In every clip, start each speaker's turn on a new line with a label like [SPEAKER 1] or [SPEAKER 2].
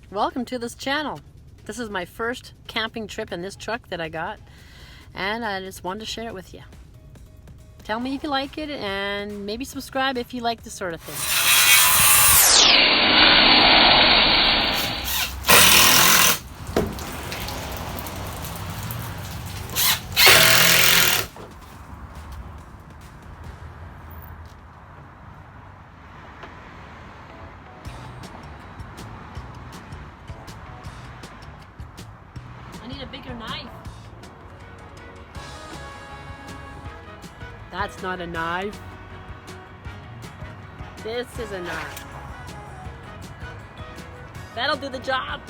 [SPEAKER 1] Welcome to this channel. This is my first camping trip in this truck that I got, and I just wanted to share it with you. Tell me if you like it, and maybe subscribe if you like this sort of thing. I need a bigger knife. That's not a knife. This is a knife. That'll do the job.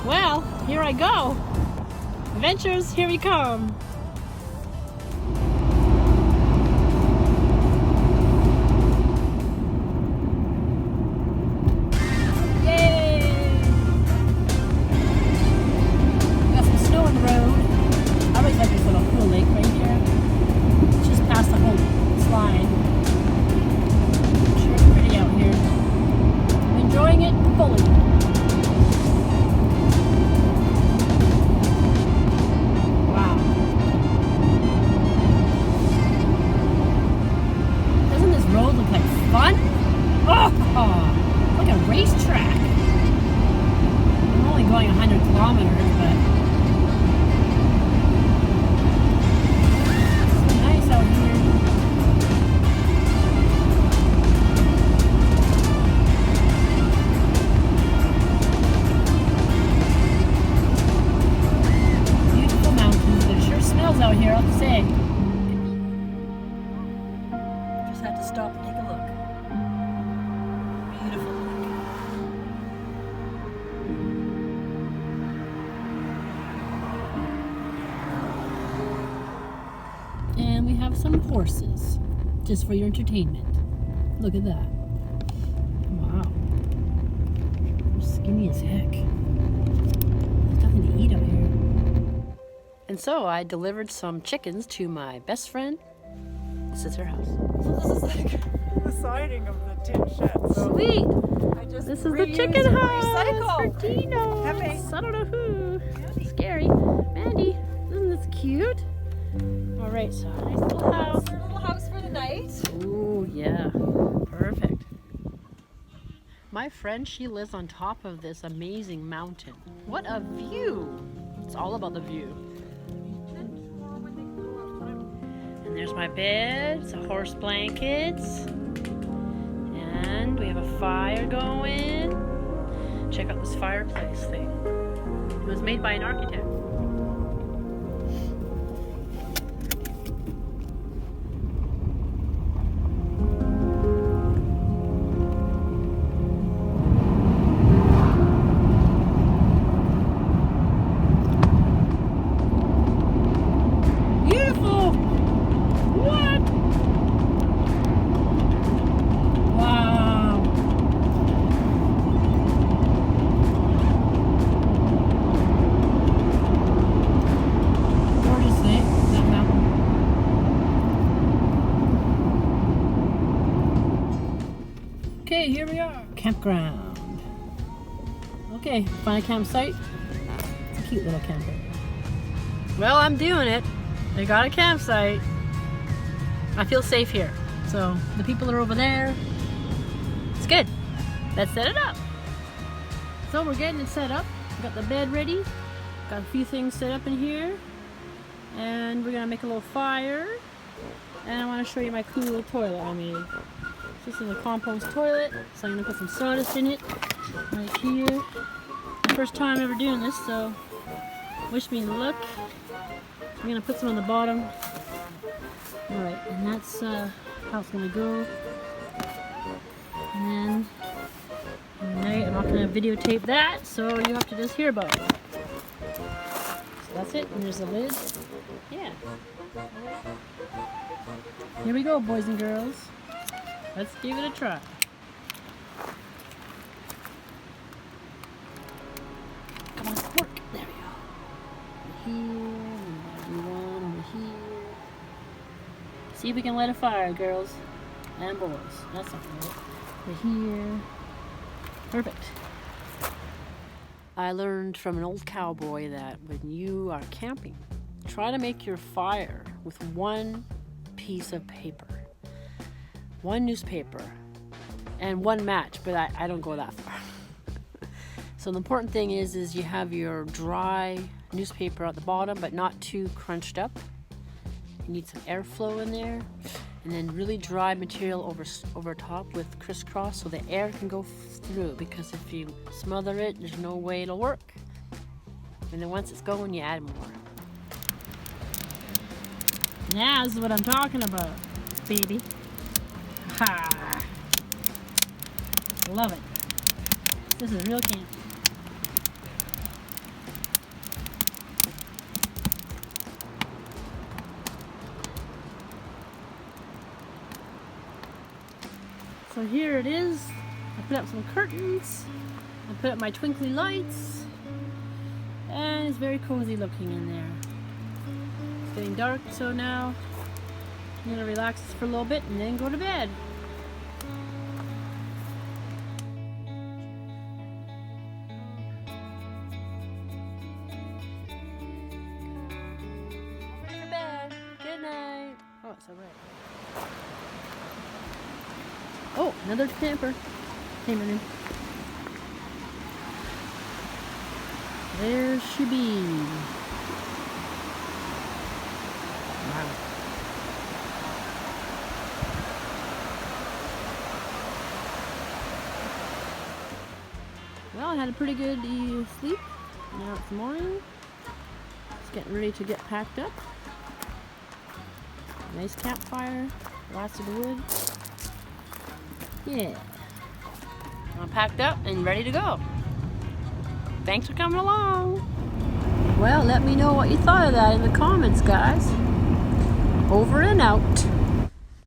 [SPEAKER 1] Well, here I go. Adventures, here we come. Yay! Got some snow on the road. I always like this little cool lake right here. It's just past the whole slide. Sure it's pretty out here. I'm enjoying it fully. Road look like fun? Oh, like a racetrack. I'm only going 100 kilometers, but it's so nice out here. Beautiful mountains, but it sure smells out here, I'll have to say. Had to stop and take a look. Beautiful. And we have some horses, just for your entertainment. Look at that. Wow. They're skinny as heck. There's nothing to eat out here. And so I delivered some chickens to my best friend. This is her house.
[SPEAKER 2] So this is like the siding of the tin shed. So
[SPEAKER 1] Sweet! This is the chicken house
[SPEAKER 2] recycle.
[SPEAKER 1] for Dino. I don't know who. Scary. Mandy, isn't this cute? All right, so nice little house.
[SPEAKER 2] Our little house for the night.
[SPEAKER 1] Ooh, yeah. Perfect. My friend, she lives on top of this amazing mountain. What a view! It's all about the view. And there's my bed, some horse blankets, and we have a fire going. Check out this fireplace thing. It was made by an architect. Beautiful! What? Wow. Gorgeous thing, that mountain. Okay, here we are. Campground. Okay, find a campsite. It's a cute little camper. Well, I'm doing it. I got a campsite. I feel safe here. So the people are over there. It's good. Let's set it up. So we're getting it set up. Got the bed ready. Got a few things set up in here. And we're gonna make a little fire. And I want to show you my cool little toilet I made. This is a compost toilet. So I'm gonna put some sawdust in it. Right here. First time ever doing this, so wish me luck. I'm gonna put some on the bottom. Alright, and that's how it's gonna go. And then tonight I'm not gonna videotape that, so you have to just hear about it. So that's it, and there's the lid. Yeah. Here we go, boys and girls. Let's give it a try. Come on, work. There we go. Over here, and do one over here. See if we can light a fire, girls and boys. That's not right. Over here. Perfect. I learned from an old cowboy that when you are camping, try to make your fire with one piece of paper, one newspaper, and one match, but I don't go that far. So the important thing is you have your dry newspaper at the bottom, but not too crunched up. You need some airflow in there, and then really dry material over top with crisscross so the air can go through, because if you smother it, there's no way it'll work. And then once it's going, you add more. Now this is what I'm talking about, baby. Ha! Love it. This is real camp. So here it is. I put up some curtains. I put up my twinkly lights. And it's very cozy looking in there. It's getting dark, so now I'm gonna relax for a little bit and then go to bed. Over to bed. Good night. Oh, it's alright. Oh, another camper came in. There she be. Wow. Well, I had a pretty good sleep. Now it's morning. It's getting ready to get packed up. Nice campfire, lots of wood. Yeah. I'm packed up and ready to go. Thanks for coming along. Well, let me know what you thought of that in the comments, guys. Over and out.